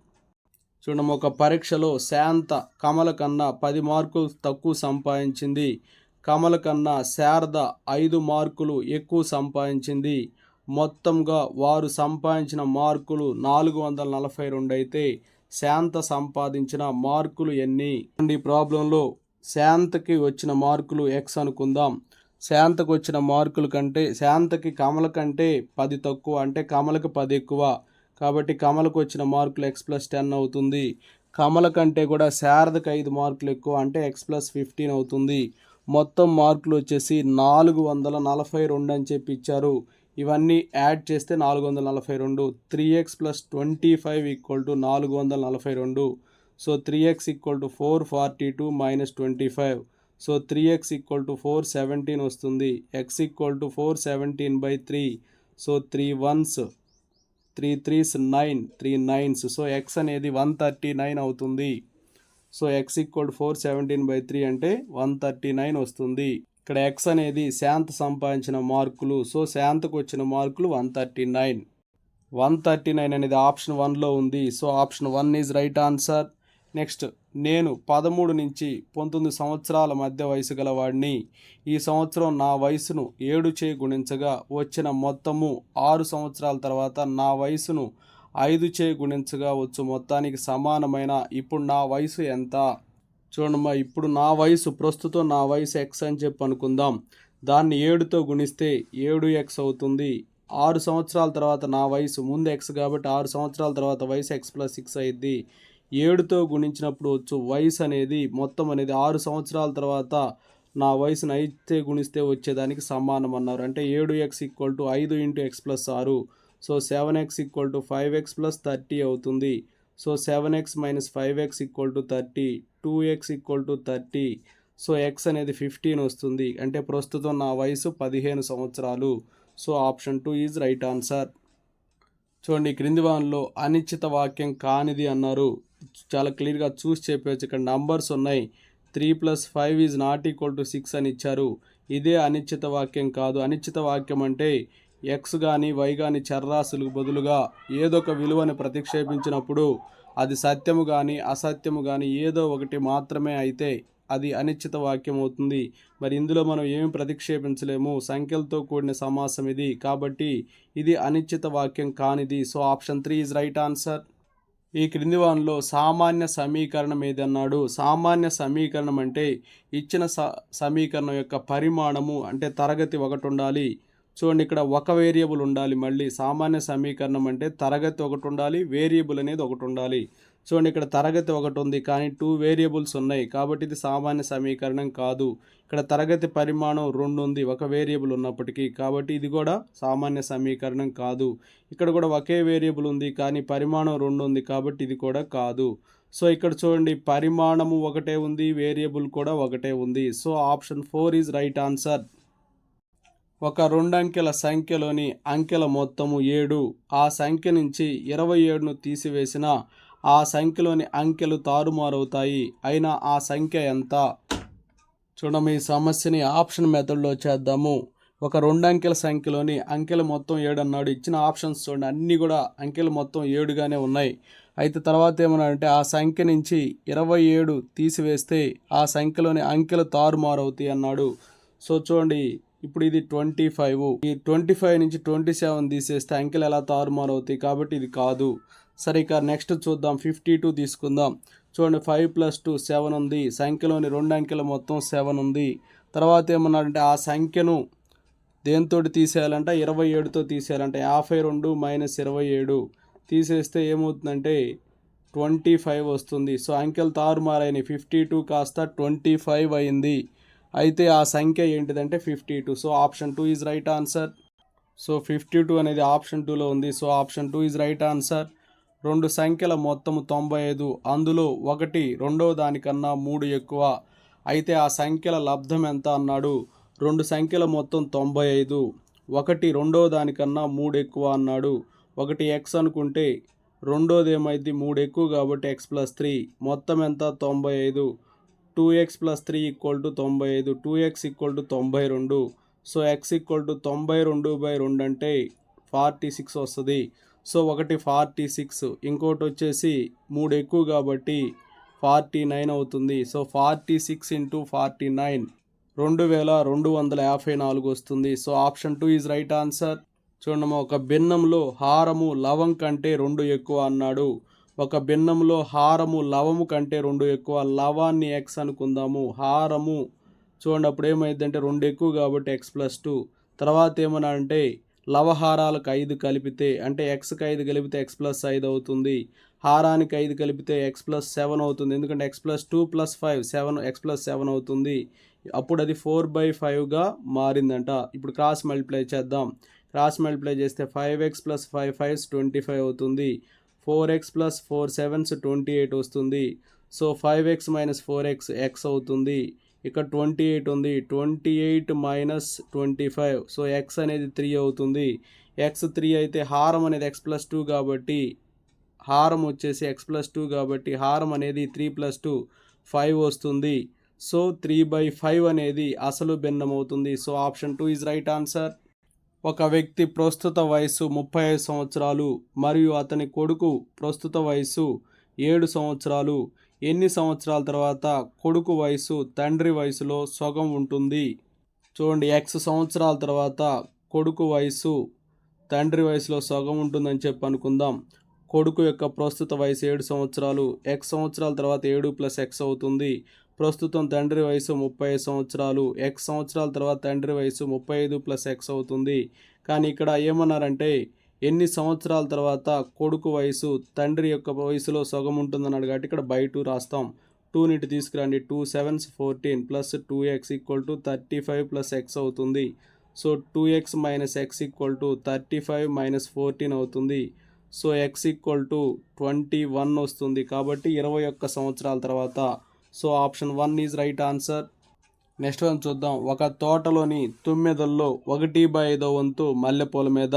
చూడము, ఒక పరీక్షలో శాంత కమల కన్నా 10 మార్కులు తక్కువ సంపాదించింది. కమల కన్నా శారద 5 మార్కులు ఎక్కువ సంపాదించింది. మొత్తంగా వారు సంపాదించిన మార్కులు 442 అయితే శాంత సంపాదించిన మార్కులు ఎన్ని? ఈ ప్రాబ్లంలో శాంతకి వచ్చిన మార్కులు ఎక్స్ అనుకుందాం. శాంతకు వచ్చిన మార్కుల కంటే శాంతకి కమల కంటే 10 తక్కువ, అంటే కమలకి 10 ఎక్కువ. కాబట్టి కమలకు వచ్చిన మార్కులు ఎక్స్ ప్లస్ 10 అవుతుంది. కమల కంటే కూడా శారదకు 5 మార్కులు ఎక్కువ, అంటే ఎక్స్ ప్లస్ 15 అవుతుంది. మొత్తం మార్కులు వచ్చేసి 442 అని చెప్పి ఇచ్చారు. ఇవన్నీ యాడ్ చేస్తే 442. 3x plus 25 equal to 442. So 3x equal to 442 minus 25. So 3x equal to 417 వస్తుంది. x equal to 417/3. So 3 1s 3 3s 9, 3 9s. So x అనేది 139 అవుతుంది. సో x ఈక్వల్ టు 417/3 అంటే 139 వస్తుంది. ఇక్కడ x అనేది శాంత సంపాదించిన మార్కులు. సో శాంతకు వచ్చిన మార్కులు 139. 139 అనేది ఆప్షన్ 1లో ఉంది. So option 1 is right answer. Next, నేను 13 నుంచి 19 సంవత్సరాల మధ్య వయసు గలవాడిని. ఈ సంవత్సరం నా వయసును 7 చే గుణించగా వచ్చిన మొత్తము 6 సంవత్సరాల తర్వాత నా వయసును 5 చే గుణించగా వచ్చు మొత్తానికి సమానమైన ఇప్పుడు నా వయసు ఎంత? చూడమ్మా, ఇప్పుడు నా వయసు, ప్రస్తుతం నా వయసు ఎక్స్ అని చెప్పి అనుకుందాం. దాన్ని 7తో గుణిస్తే 7x అవుతుంది. 6 సంవత్సరాల తర్వాత నా వయసు, ముందు ఎక్స్ కాబట్టి 6 సంవత్సరాల తర్వాత వయసు ఎక్స్ ప్లస్ 6 అయింది. 7తో గుణించినప్పుడు వచ్చు వయసు అనేది మొత్తం అనేది 6 సంవత్సరాల తర్వాత నా వయసును 5తో గుణిస్తే వచ్చేదానికి సమానం అన్నారు. అంటే 7x equal to 5 into X plus 6. So 7x equal to 5x plus 30 అవుతుంది. So 7x minus 5x equal to 30. 2x equal to 30. So x అనేది 15 వస్తుంది. అంటే ప్రస్తుతం నా వయసు 15 సంవత్సరాలు. So option 2 is right answer. చూడండి, క్రింది వానిలో అనిశ్చిత వాక్యం కానిది అన్నారు. చాలా క్లియర్గా చూసి చెప్పవచ్చు. ఇక్కడ నంబర్స్ ఉన్నాయి. 3 + 5 ఈజ్ నాట్ ఈక్వల్ టు 6 అని ఇచ్చారు. ఇదే అనిశ్చిత వాక్యం కాదు. అనిశ్చిత వాక్యం అంటే ఎక్స్ కానీ వై కానీ చర్రాశులకు బదులుగా ఏదో ఒక విలువని ప్రతిక్షేపించినప్పుడు అది సత్యము కానీ అసత్యము కానీ ఏదో ఒకటి మాత్రమే అయితే అది అనిశ్చిత వాక్యం అవుతుంది. మరి ఇందులో మనం ఏమి ప్రతిక్షేపించలేము, సంఖ్యలతో కూడిన సమాసం ఇది, కాబట్టి ఇది అనిశ్చిత వాక్యం కానిది. So option 3 is right answer. ఈ క్రింది వానిలో సామాన్య సమీకరణం ఏదన్నాడు. సామాన్య సమీకరణం అంటే ఇచ్చిన సమీకరణం యొక్క పరిమాణము అంటే తరగతి ఒకటి ఉండాలి. చూడండి, ఇక్కడ ఒక వేరియబుల్ ఉండాలి. మళ్ళీ సామాన్య సమీకరణం అంటే తరగతి ఒకటి ఉండాలి, వేరియబుల్ అనేది ఒకటి ఉండాలి. చూడండి, ఇక్కడ తరగతి ఒకటి ఉంది కానీ 2 వేరియబుల్స్ ఉన్నాయి, కాబట్టి ఇది సామాన్య సమీకరణం కాదు. ఇక్కడ తరగతి పరిమాణం 2 ఉంది ఒక వేరియబుల్ ఉన్నప్పటికీ, కాబట్టి ఇది కూడా సామాన్య సమీకరణం కాదు. ఇక్కడ కూడా ఒకే వేరియబుల్ ఉంది కానీ పరిమాణం 2 ఉంది, కాబట్టి ఇది కూడా కాదు. సో ఇక్కడ చూడండి, పరిమాణము ఒకటే ఉంది, వేరియబుల్ కూడా ఒకటే ఉంది. So option 4 is right answer. ఒక 2 అంకెల సంఖ్యలోని అంకెల మొత్తము 7. ఆ సంఖ్య నుంచి 27ను తీసివేసిన ఆ సంఖ్యలోని అంకెలు తారుమారవుతాయి. అయినా ఆ సంఖ్య ఎంత? చూడము, ఈ సమస్యని ఆప్షన్ మెథడ్లో చేద్దాము. ఒక 2 అంకెల సంఖ్యలోని అంకెల మొత్తం 7 అన్నాడు. ఇచ్చిన ఆప్షన్స్ చూడండి, అన్నీ కూడా అంకెలు మొత్తం 7గానే ఉన్నాయి. అయితే తర్వాత ఏమన్నాడంటే ఆ సంఖ్య నుంచి 27 తీసివేస్తే ఆ సంఖ్యలోని అంకెలు తారుమారు అవుతాయి అన్నాడు. సో చూడండి, ఇప్పుడు ఇది 25, ఈ 25 నుంచి 27 తీసేస్తే అంకెలు ఎలా తారుమారు అవుతాయి, కాబట్టి ఇది కాదు. సరే, ఇక నెక్స్ట్ చూద్దాం. 52 తీసుకుందాం. చూడండి, 5 + 2 7 ఉంది. సంఖ్యలోని 2 అంకెల మొత్తం 7 ఉంది. తర్వాత ఏమన్నాడంటే ఆ సంఖ్యను దేంతో తీసేయాలంట, 27తో తీసేయాలంట. 52 - 27 తీసేస్తే ఏమవుతుందంటే 25 వస్తుంది. సో అంకెలు తారుమారైనవి. 52 కాస్త 25 అయింది. అయితే ఆ సంఖ్య ఏంటిదంటే 52. So option 2 is right answer. So 52 అనేది ఆప్షన్ 2లో ఉంది. So option 2 is right answer. 2 సంఖ్యల మొత్తం 95, అందులో ఒకటి రెండవ దానికన్నా 3 ఎక్కువ. అయితే ఆ సంఖ్యల లబ్ధం ఎంత అన్నాడు. 2 సంఖ్యల మొత్తం 95, ఒకటి రెండవ దానికన్నా 3 ఎక్కువ అన్నాడు. ఒకటి ఎక్స్ అనుకుంటే రెండోది ఏమైంది 3 ఎక్కువ కాబట్టి x+3, మొత్తం ఎంత 95. 2x + 3 = 95, 2x = 92. సో x = 92/2 అంటే 46 వస్తుంది. సో ఒకటి 46, ఇంకోటి వచ్చేసి 3 ఎక్కువ కాబట్టి 49 అవుతుంది. సో 46 × 49 2254 వస్తుంది. So option 2 is right answer. చూడమ్మా, ఒక భిన్నంలో హారము లవం కంటే 2 ఎక్కువ అన్నాడు. ఒక భిన్నంలో హారము లవము కంటే 2 ఎక్కువ. లవాన్ని x అనుకుందాము, హారము చూడండి అప్పుడు ఏమైందంటే 2 ఎక్కువ కాబట్టి x+2. తర్వాత ఏమన్నా అంటే లవహారాలకు 5 కలిపితే అంటే xకి 5 కలిపితే x+5 అవుతుంది. హారానికి 5 కలిపితే x+7 అవుతుంది. ఎందుకంటే x+2 + 5 7, x+7 అవుతుంది. అప్పుడు అది 4/5గా మారిందంట. ఇప్పుడు క్రాస్ మల్టిప్లై చేద్దాం. క్రాస్ మల్టిప్లై చేస్తే 5x + 5 5s 25 అవుతుంది. 4x + 4 7s 28 వస్తుంది. సో 5x - 4x x అవుతుంది. ఇక్కడ 28 ఉంది. 28 - 25, సో x అనేది 3 అవుతుంది. x 3 అయితే హారం అనేది x+2 కాబట్టి హారం వచ్చేసి x+2 కాబట్టి హారం అనేది 3 + 2 5 వస్తుంది. సో 3/5 అనేది అసలు భిన్నం అవుతుంది. So option 2 is right answer. ఒక వ్యక్తి ప్రస్తుత వయసు 35 సంవత్సరాలు మరియు అతని కొడుకు ప్రస్తుత వయసు 7 సంవత్సరాలు. ఎన్ని సంవత్సరాల తర్వాత కొడుకు వయసు తండ్రి వయసులో సగం ఉంటుంది? చూడండి, x సంవత్సరాల తర్వాత కొడుకు వయసు తండ్రి వయసులో సగం ఉంటుందని చెప్పి అనుకుందాం. కొడుకు యొక్క ప్రస్తుత వయసు 7 సంవత్సరాలు. x సంవత్సరాల తర్వాత 7 + x అవుతుంది. ప్రస్తుతం తండ్రి వయసు 35 సంవత్సరాలు. x సంవత్సరాల తర్వాత తండ్రి వయసు 35 + x అవుతుంది. కానీ ఇక్కడ ఏమన్నారంటే ఎన్ని సంవత్సరాల తర్వాత కొడుకు వయసు తండ్రి యొక్క వయసులో సగం ఉంటుందన్నాడు కాబట్టి ఇక్కడ బై 2 రాస్తాం. 2 ఇటు తీసుకురండి. 2 7s 14 + 2x = 35 + x అవుతుంది. సో 2x - x = 35 - 14 అవుతుంది. సో x = 21 వస్తుంది. కాబట్టి 21 సంవత్సరాల తర్వాత. So option 1 is right answer. Next one చూద్దాం. ఒక తోటలోని తుమ్మెదల్లో 1/5 వంతు మల్లెపూల మీద,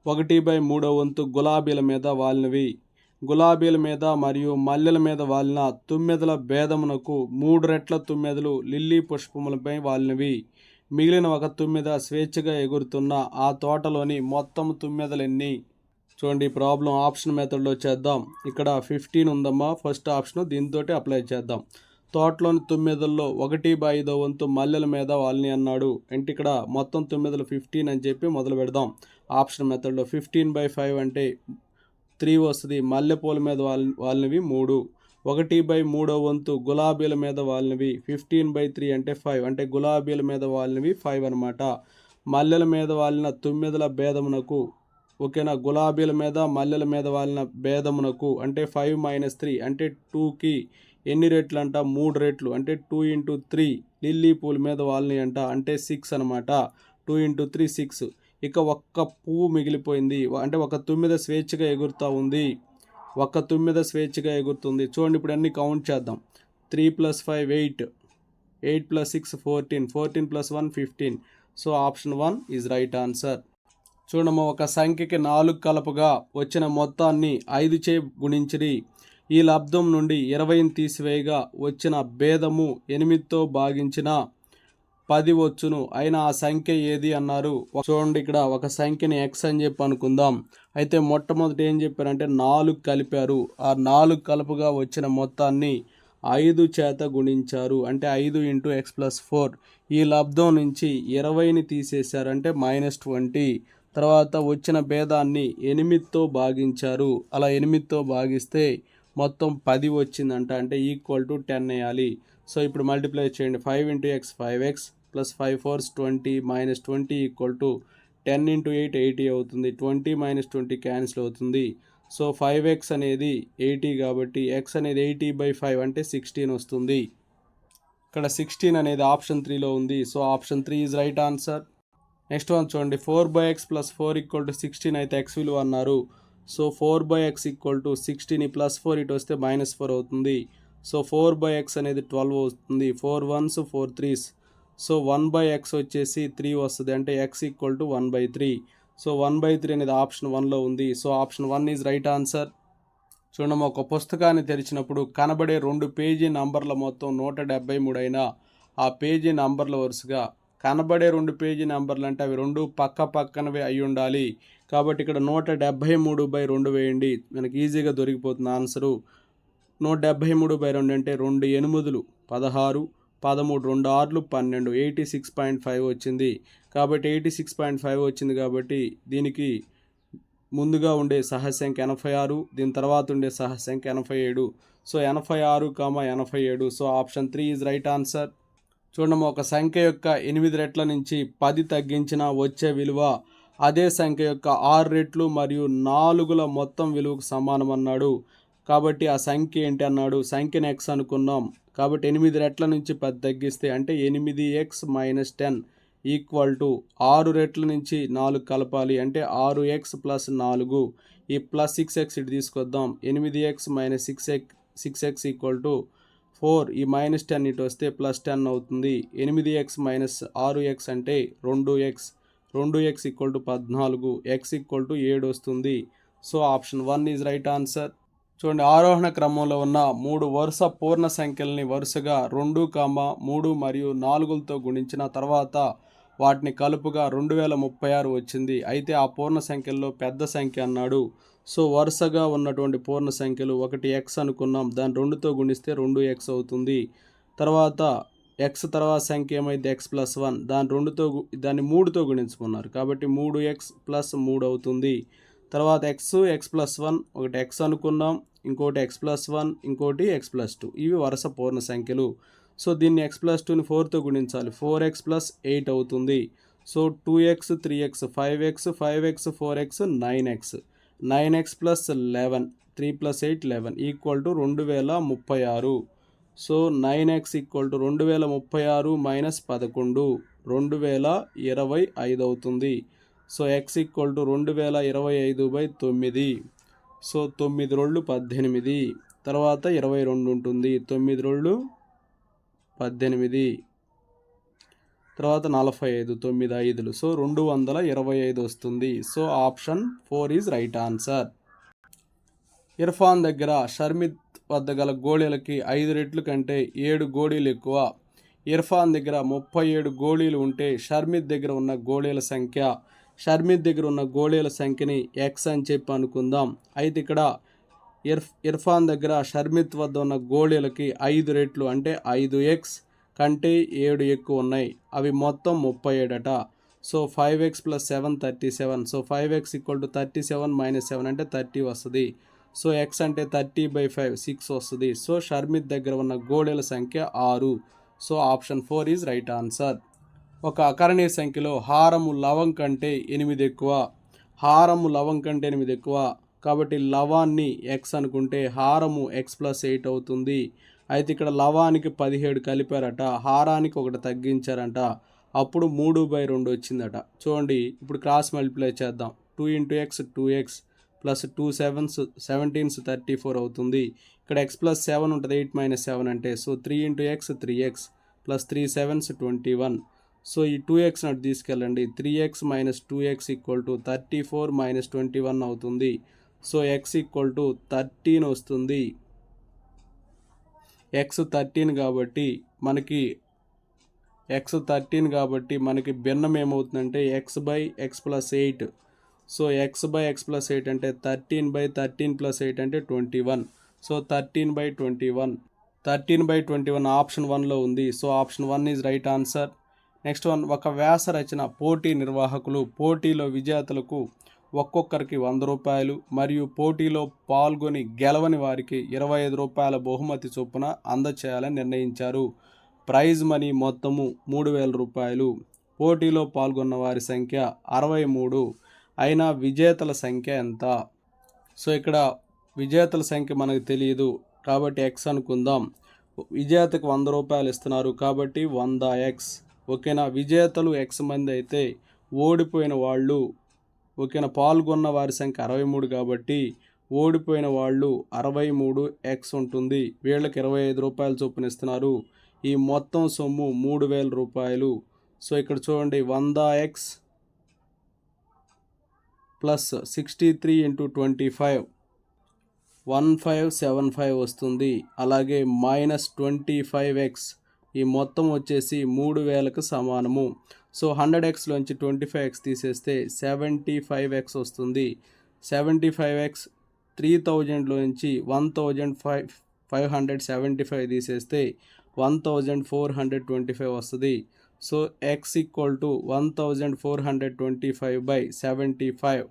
1/3 వంతు గులాబీల మీద వాలినవి. గులాబీల మీద మరియు మల్లెల మీద వాలిన తుమ్మెదల భేదమునకు 3 రెట్ల తుమ్మెదలు లిల్లీ పుష్పములపై వాలినవి. మిగిలిన ఒక తుమ్మెద స్వేచ్ఛగా ఎగురుతున్న ఆ తోటలోని మొత్తం తుమ్మెదలెన్ని? చూడండి, ప్రాబ్లం ఆప్షన్ మెథడ్లో చేద్దాం. ఇక్కడ 15 ఉందమ్మా, ఫస్ట్ ఆప్షన్, దీంతో అప్లై చేద్దాం. తోటలోని తుమ్మెదల్లో 1/5 వంతు మల్లెల మీద వాలిని అన్నాడు. అంటే ఇక్కడ మొత్తం తుమ్మెదలు 15 అని చెప్పి మొదలు పెడదాం. ఆప్షన్ మెథడ్లో 15/5 అంటే 3 వస్తుంది. మల్లెపూల మీద వాలినవి 3. 1/3 వంతు గులాబీల మీద వాలినవి 15/3 అంటే 5, అంటే గులాబీల మీద వాలినవి 5 అనమాట. మల్లెల మీద వాలిన తుమ్మెదల భేదమునకు, ఓకేనా, గులాబీల మీద మల్లెల మీద వాలిన భేదమునకు అంటే 5 - 3 అంటే 2కి ఎన్ని రెట్లు అంట? 3 రెట్లు, అంటే 2 × 3 లిల్లీ పూల మీద వాలినాయి అంట, అంటే 6 అనమాట. 2 × 3 6. ఇక ఒక్క పువ్వు మిగిలిపోయింది, అంటే ఒక తుమ్మెద స్వేచ్ఛగా ఎగురుతూ ఉంది. ఒక తుమ్మెద స్వేచ్ఛగా ఎగురుతుంది. చూడండి, ఇప్పుడు అన్ని కౌంట్ చేద్దాం. 3 + 5 8, 8 + 6 14, 14 + 1 15. So option 1 is right answer. చూడమ్మా, ఒక సంఖ్యకి 4 కలపగా వచ్చిన మొత్తాన్ని 5 చే గుణించిరి. ఈ లబ్ధం నుండి 20ని తీసివేయగా వచ్చిన భేదము 8తో భాగించిన 10 వచ్చును అయినా ఆ సంఖ్య ఏది అన్నారు. చూడండి, ఇక్కడ ఒక సంఖ్యని ఎక్స్ అని చెప్పి అనుకుందాం. అయితే మొట్టమొదటి ఏం చెప్పారంటే 4 కలిపారు. ఆ 4 కలుపుగా వచ్చిన మొత్తాన్ని 5 చేత గుణించారు. అంటే 5 ఇంటూ ఎక్స్ ప్లస్ 4. ఈ లబ్ధం నుంచి 20ని తీసేశారు, అంటే -20. తర్వాత వచ్చిన భేదాన్ని 8తో భాగించారు. అలా 8తో భాగిస్తే మొత్తం 10 వచ్చిందంట, అంటే ఈక్వల్ టు 10 వేయాలి. సో ఇప్పుడు మల్టిప్లై చేయండి. 5 into X 5x plus 5 4s 20 -20 equal to 10 into 8 80 అవుతుంది. 20 -20 క్యాన్సిల్ అవుతుంది. సో 5x అనేది 80 కాబట్టి x అనేది 80/5 అంటే 16 వస్తుంది. ఇక్కడ 16 అనేది ఆప్షన్ 3లో ఉంది. So option 3 is right answer. Next one చూడండి, 4/x ప్లస్ 4 ఈక్వల్ టు 16 అయితే x విలువ అన్నారు. So 4/x equal to 16 plus 4 ఇటు వస్తే -4 అవుతుంది. సో 4/x అనేది 12 అవుతుంది. 4 1s 4 3s. సో 1/x వచ్చేసి 3 వస్తుంది, అంటే x ఈక్వల్ టు 1/3. సో 1/3 అనేది ఆప్షన్ 1లో ఉంది. So option 1 is right answer. చూడము, ఒక పుస్తకాన్ని తెరిచినప్పుడు కనబడే 2 పేజీ నంబర్ల మొత్తం 173 అయినా ఆ పేజీ నంబర్ల వరుసగా కనబడే 2 పేజీ నంబర్లు అంటే అవి 2 పక్క పక్కనవే అయి ఉండాలి. కాబట్టి ఇక్కడ 173/2 వేయండి, మనకి ఈజీగా దొరికిపోతుంది ఆన్సరు. 173/2 అంటే 2 8లు 16, 13 2 6లు 12, 86.5 వచ్చింది. కాబట్టి 86.5 వచ్చింది కాబట్టి దీనికి ముందుగా ఉండే సహసంఖ్య 86, దీని తర్వాత ఉండే సహసంఖ్య 87. So 86, 87. So option 3 is right answer. చూడము, ఒక సంఖ్య యొక్క 8 రెట్ల నుంచి 10 తగ్గించినా వచ్చే విలువ అదే సంఖ్య యొక్క 6 రెట్లు మరియు 4ల మొత్తం విలువకు సమానం అన్నాడు. కాబట్టి ఆ సంఖ్య ఏంటి అన్నాడు. సంఖ్యను x అనుకున్నాం కాబట్టి 8 రెట్ల నుంచి 10 తగ్గిస్తే అంటే 8x - 10 ఈక్వల్ టు 6 రెట్ల నుంచి 4 కలపాలి, అంటే 6x + 4. ఈ ప్లస్ 6x ఇటు తీసుకొద్దాం. 8x - 6x equal to 4. ఈ -10 ఇటు వస్తే +10 అవుతుంది. 8x - 6x అంటే 2x. 2x equal to 14. x equal to 7 వస్తుంది. So option 1 is right answer. చూడండి, ఆరోహణ క్రమంలో ఉన్న 3 వరుస పూర్ణ సంఖ్యల్ని వరుసగా 2, 3 మరియు 4లతో గుణించిన తర్వాత వాటిని కలుపుగా 2036 వచ్చింది. అయితే ఆ పూర్ణ సంఖ్యల్లో పెద్ద సంఖ్య అన్నాడు. సో వరుసగా ఉన్నటువంటి పూర్ణ సంఖ్యలు ఒకటి x అనుకున్నాం, దాన్ని 2తో గుణిస్తే 2x అవుతుంది. తర్వాత x తర్వాత సంఖ్య ఏమైంది x + 1, దాన్ని 3తో గుణించుకున్నారు కాబట్టి 3x + 3 అవుతుంది. తర్వాత x + 1, ఒకటి x అనుకున్నాం, ఇంకోటి x + 1, ఇంకోటి x + 2. ఇవి వరుస పూర్ణ సంఖ్యలు. సో దీన్ని x + 2ని 4తో గుణించాలి, 4x + 8 అవుతుంది. So 2x 3x 5x 5x 4x 9x 9x + 11 3 + 8 11 equal to 2036. So 9x equal to 2036 - 11 2025 అవుతుంది. So x equal to 2025/9. So 9 రోళ్ళు 18, తర్వాత 22 ఉంటుంది. 9 రోళ్ళు 18, తర్వాత 45, 9 5లు. సో 225 వస్తుంది. So option 4 is right answer. Irfan దగ్గర షర్మిత్ వద్ద గల గోళీలకి 5 రెట్లు కంటే 7 గోళీలు ఎక్కువ. ఇర్ఫాన్ దగ్గర 37 గోళీలు ఉంటే షర్మిత్ దగ్గర ఉన్న గోళీల సంఖ్య. షర్మిత్ దగ్గర ఉన్న గోళీల సంఖ్యని x అని చెప్పి అనుకుందాం. అయితే ఇక్కడ ఇర్ఫాన్ దగ్గర షర్మిత్ వద్ద ఉన్న గోళీలకి 5 రెట్లు అంటే 5x కంటే 7 ఎక్కువ ఉన్నాయి. అవి మొత్తం 37 అట. So 5x + 7 37. So 5x equal to 37 - 7 అంటే 30 వస్తుంది. సో x అంటే 30/5 6 వస్తుంది. సో షర్మిత్ దగ్గర ఉన్న గోళీల సంఖ్య 6. So option 4 is right answer. ఒక అకరణీయ సంఖ్యలో హారము లవం కంటే 8 ఎక్కువ. హారము లవం కంటే 8 ఎక్కువ కాబట్టి లవాన్ని x అనుకుంటే హారము x + 8 అవుతుంది. అయితే ఇక్కడ లవానికి 17 కలిపారట, హారానికి 1 తగ్గించారంట, అప్పుడు 3/2 వచ్చిందట. చూడండి, ఇప్పుడు క్రాస్ మల్టిప్లై చేద్దాం. 2 × x 2x plus 2 7s 17s 34 అవుతుంది. ఇక్కడ x + 7 ఉంటుంది, 8 - 7 అంటే. So 3 × x 3x plus 3 7s 21. So ఈ 2x అటు తీసుకెళ్ళండి. 3x - 2x ఈక్వల్ టు 34 - 21 అవుతుంది. సో x ఈక్వల్ టు 13 వస్తుంది. x 13 కాబట్టి మనకి ఎక్స్ 13 కాబట్టి మనకి భిన్నం ఏమవుతుందంటే x/x+8. సో x/x+8 అంటే 13/13+8 అంటే 21. సో 13/21. 13/21 ఆప్షన్ 1లో ఉంది. So option 1 is right answer. Next one, ఒక వ్యాస రచన పోటీ నిర్వాహకులు పోటీలో విజేతలకు ఒక్కొక్కరికి ₹100 మరియు పోటీలో పాల్గొని గెలవని వారికి ₹25 బహుమతి చొప్పున అందచేయాలని నిర్ణయించారు. ప్రైజ్ మనీ మొత్తము ₹3000. పోటీలో పాల్గొన్న వారి సంఖ్య 63. అయినా విజేతల సంఖ్య ఎంత? సో ఇక్కడ విజేతల సంఖ్య మనకు తెలియదు కాబట్టి ఎక్స్ అనుకుందాం. విజేతకు ₹100 ఇస్తున్నారు కాబట్టి 100x. ఓకేనా. విజేతలు ఎక్స్ మంది అయితే ఓడిపోయిన వాళ్ళు ఓకేనా పాల్గొన్న వారి సంఖ్య 63 కాబట్టి ఓడిపోయిన వాళ్ళు 63x ఉంటుంది. వీళ్ళకి ₹25 చొప్పున ఇస్తున్నారు. ఈ మొత్తం సొమ్ము ₹3000. సో ఇక్కడ చూడండి 100x ప్లస్ 63 × 25 1575 వస్తుంది. అలాగే -25x ఈ మొత్తం వచ్చేసి 3000కు సమానము. సో 100xలోంచి 25x తీసేస్తే 75x వస్తుంది. 75x 3000లోంచి 1575 తీసేస్తే 1425 వస్తుంది. So x = 1425/75.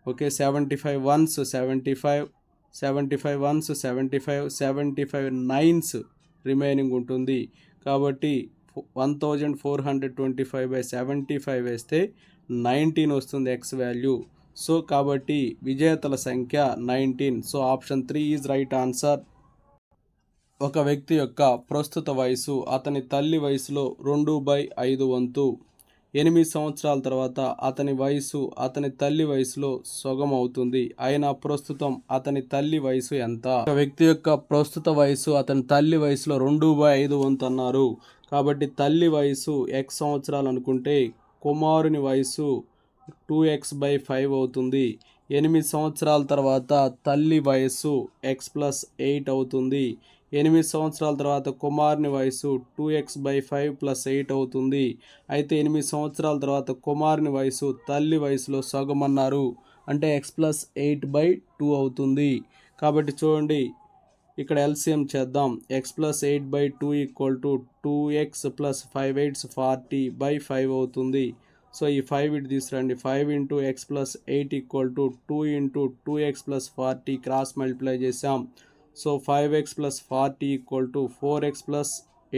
Okay, 75 ones 75, 75 ones 75, 75 nines remaining ఉంటుంది. కాబట్టి 1425/75 వేస్తే 19 వస్తుంది ఎక్స్ వాల్యూ. సో కాబట్టి విజేతల సంఖ్య 19. So option 3 is right answer. ఒక వ్యక్తి యొక్క ప్రస్తుత వయసు అతని తల్లి వయసులో 2/5 వంతు. 8 సంవత్సరాల తర్వాత అతని వయసు అతని తల్లి వయసులో సగం అవుతుంది. అయినా ప్రస్తుతం అతని తల్లి వయసు ఎంత? ఒక వ్యక్తి యొక్క ప్రస్తుత వయసు అతని తల్లి వయసులో 2/5 వంతు అన్నారు. కాబట్టి తల్లి వయసు x సంవత్సరాలు అనుకుంటే కుమారుని వయసు 2x/5 అవుతుంది. 8 సంవత్సరాల తర్వాత తల్లి వయసు x+8 అవుతుంది. 8 సంవత్సరాల తర్వాత కుమారుని వయసు 2x/5 + 8 అవుతుంది. అయితే 8 సంవత్సరాల తర్వాత కుమారుని వయసు తల్లి వయసులో సగం అన్నారు. అంటే x+8/2 అవుతుంది. కాబట్టి చూడండి ఇక్కడ ఎల్సిఎం చేద్దాం. x+8/2 = 2x + 5 8 40/5 అవుతుంది. సో ఈ 5 ఇటు తీసుకురండి. 5 × x+8 = 2 × 2x + 40 క్రాస్ మల్టిప్లై చేసాం. సో 5x + 40 = 4x +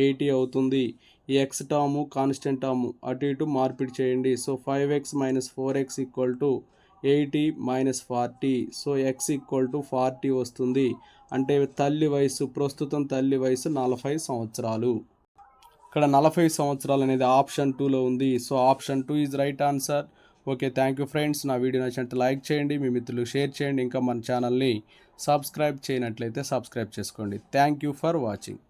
80 అవుతుంది. ఈ x టర్ము కాన్స్టెంట్ టర్ము అటు ఇటు మార్పిడి చేయండి. So 5x - 4x = 80 - 40. So x = 40 వస్తుంది. అంటే తల్లి వయసు ప్రస్తుతం తల్లి వయసు 40 సంవత్సరాలు. ఇక్కడ 40 సంవత్సరాలు అనేది ఆప్షన్ 2లో ఉంది. So option 2 is right answer. Okay, thank you friends. నా వీడియో నచ్చినట్టు లైక్ చేయండి, మీ మిత్రులకు షేర్ చేయండి. ఇంకా మన ఛానల్ని సబ్స్క్రైబ్ చేయనట్లయితే సబ్స్క్రైబ్ చేసుకోండి. Thank you for watching.